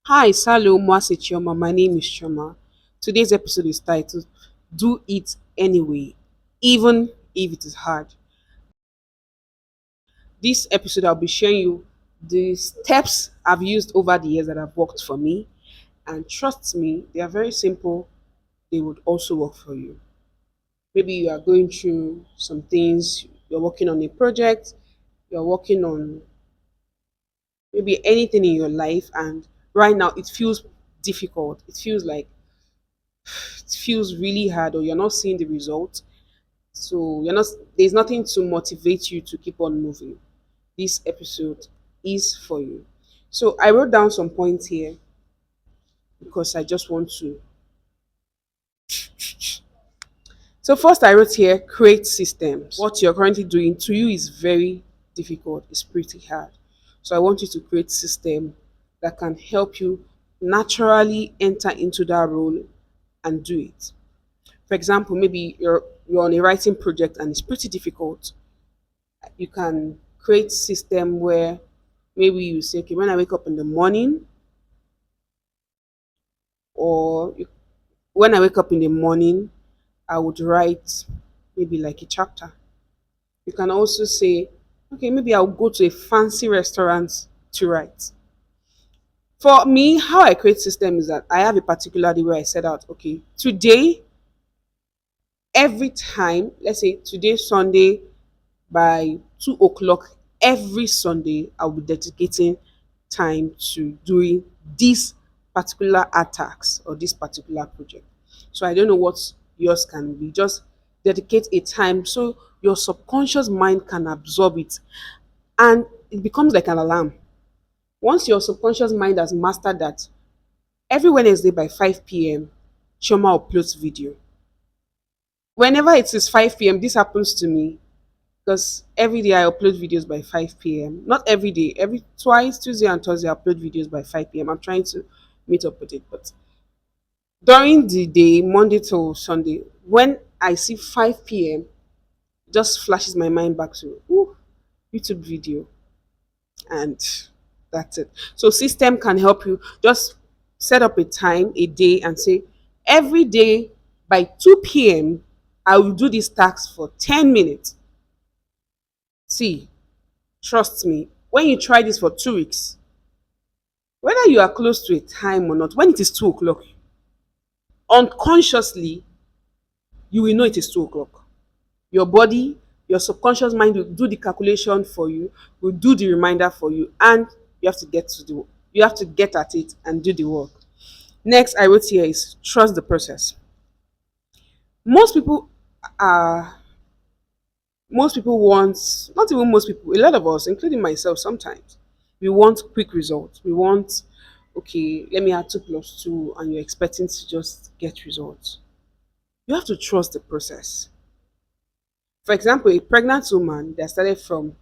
Hi, Salo Mwase Chioma. My name is Chioma. Today's episode is titled Do It Anyway, even if it is hard. This episode, I'll be sharing you the steps I've used over the years that have worked for me. And trust me, they are very simple. They would also work for you. Maybe you are going through some things, you're working on a project, you're working on maybe anything in your life, and right now it feels difficult. It feels really hard, or you're not seeing the result. So you're not there's nothing to motivate you to keep on moving. This episode is for you. So I wrote down some points here because I just want to. So first I wrote here create systems. What you're currently doing to you is very difficult, it's pretty hard. So I want you to create system that can help you naturally enter into that role and do it. For example, maybe you're on a writing project and it's pretty difficult. You can create system where maybe you say, okay, when I wake up in the morning, or you, when I wake up in the morning, I would write maybe like a chapter. You can also say, okay, maybe I'll go to a fancy restaurant to write. For me, how I create system is that I have a particular day where I set out, okay, today, every time, let's say today, Sunday, by 2 o'clock every Sunday, I'll be dedicating time to doing these particular attacks or this particular project. So I don't know what yours can be. Just dedicate a time so your subconscious mind can absorb it, and it becomes like an alarm. Once your subconscious mind has mastered that, every Wednesday by 5 p.m., Shoma uploads video. Whenever it is 5 p.m., this happens to me because every day I upload videos by 5 p.m. Not every day, every twice, Tuesday and Thursday, I upload videos by 5 p.m. I'm trying to meet up with it. But during the day, Monday to Sunday, when I see 5 p.m., it just flashes my mind back to YouTube video, and that's it. So system can help you just set up a time, a day, and say every day by 2 p.m. I will do this task for 10 minutes. See, trust me, when you try this for 2 weeks, whether you are close to a time or not, when it is 2 o'clock, unconsciously, you will know it is 2 o'clock. Your body, your subconscious mind will do the calculation for you, will do the reminder for you, and you have to get at it and do the work. Next, I wrote here is trust the process. Most people are most people want, not even most people, a lot of us, including myself sometimes, we want quick results. We want, okay, let me add 2 plus 2, and you're expecting to just get results. You have to trust the process. For example, a pregnant woman that started from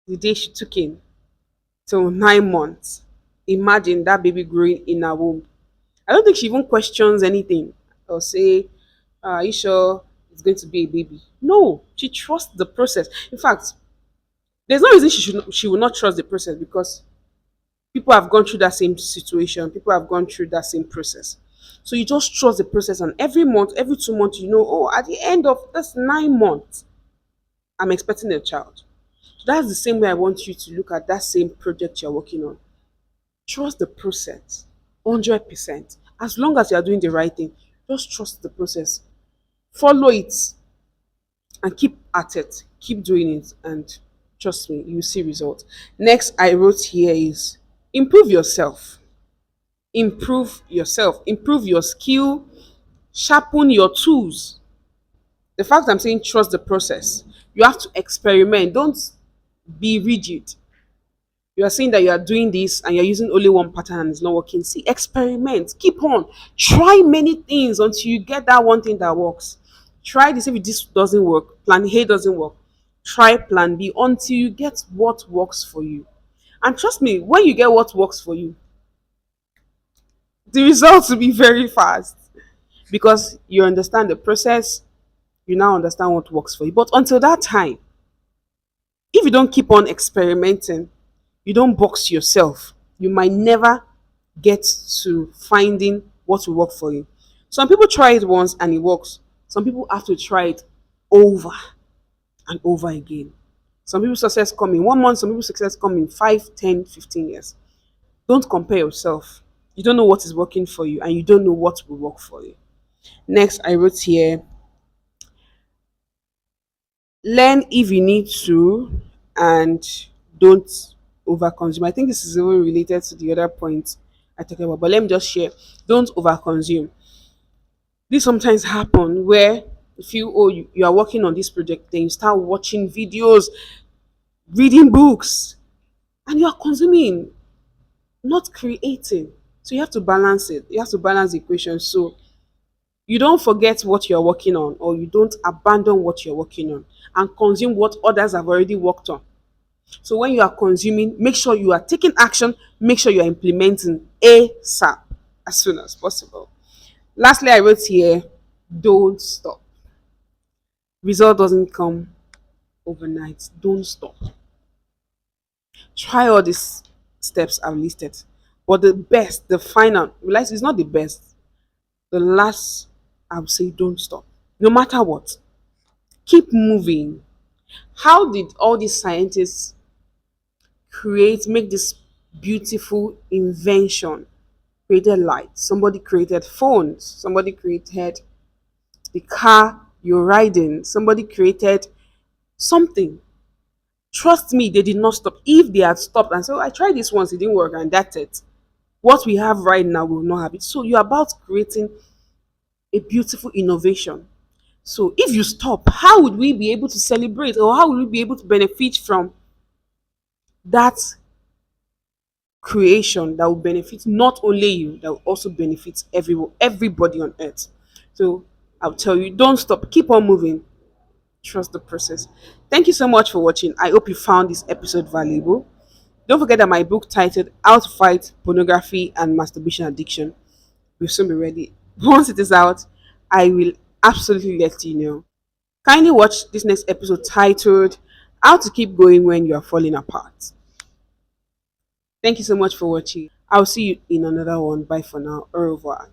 the day she took in till 9 months. Imagine that baby growing in her womb. I don't think she even questions anything or say, are you sure it's going to be a baby? No, she trusts the process. In fact, there's no reason she will not trust the process, because people have gone through that same situation, people have gone through that same process. So you just trust the process, and every month, every 2 months, you know, oh, at the end of this 9 months, I'm expecting a child. So that's the same way I want you to look at that same project you're working on. Trust the process 100%. As long as you are doing the right thing, just trust the process. Follow it and keep at it. Keep doing it, and trust me, you see results. Next, I wrote here is improve yourself. Improve yourself. Improve your skill. Sharpen your tools. The fact I'm saying trust the process, you have to experiment. Don't be rigid. You are saying that you are doing this and you're using only one pattern and it's not working. See, experiment, keep on, try many things until you get that one thing that works. Try this. If this doesn't work, plan A doesn't work, try plan B until you get what works for you. And trust me, when you get what works for you, the results will be very fast, because you understand the process, you now understand what works for you. But until that time, if you don't keep on experimenting, you don't box yourself. You might never get to finding what will work for you. Some people try it once and it works. Some people have to try it over and over again. Some people success come in 1 month, some people success come in 5, 10, 15 years. Don't compare yourself. You don't know what is working for you and you don't know what will work for you. Next, I wrote here, learn if you need to and don't overconsume. I think this is even related to the other point I talked about, but let me just share. Don't overconsume. This sometimes happen where you feel, oh, you are working on this project, then you start watching videos, reading books, and you are consuming, not creating. So you have to balance it. You have to balance the equation. So you don't forget what you're working on, or you don't abandon what you're working on and consume what others have already worked on. So when you are consuming, make sure you are taking action, make sure you're implementing ASAP as soon as possible. Lastly, I wrote here, don't stop. Result doesn't come overnight. Don't stop. Try all these steps I've listed. But the best, the final, realize it's not the best. The last, I would say, don't stop. No matter what, keep moving. How did all these scientists make this beautiful invention? Created light. Somebody created phones. Somebody created the car you're riding. Somebody created something. Trust me, they did not stop. If they had stopped and said, oh, I tried this once, it didn't work, and that's it. What we have right now, we will not have it. So you're about creating a beautiful innovation. So if you stop, how would we be able to celebrate, or how would we be able to benefit from that creation that will benefit not only you, that will also benefit everybody on earth? So I'll tell you, don't stop, keep on moving, trust the process. Thank you so much for watching. I hope you found this episode valuable. Don't forget that my book titled How to Fight Pornography and Masturbation Addiction will soon be ready. Once it is out, I will absolutely let you know. Kindly watch this next episode titled How to Keep Going When You Are Falling Apart. Thank you so much for watching. I'll see you in another one. Bye for now. Au revoir.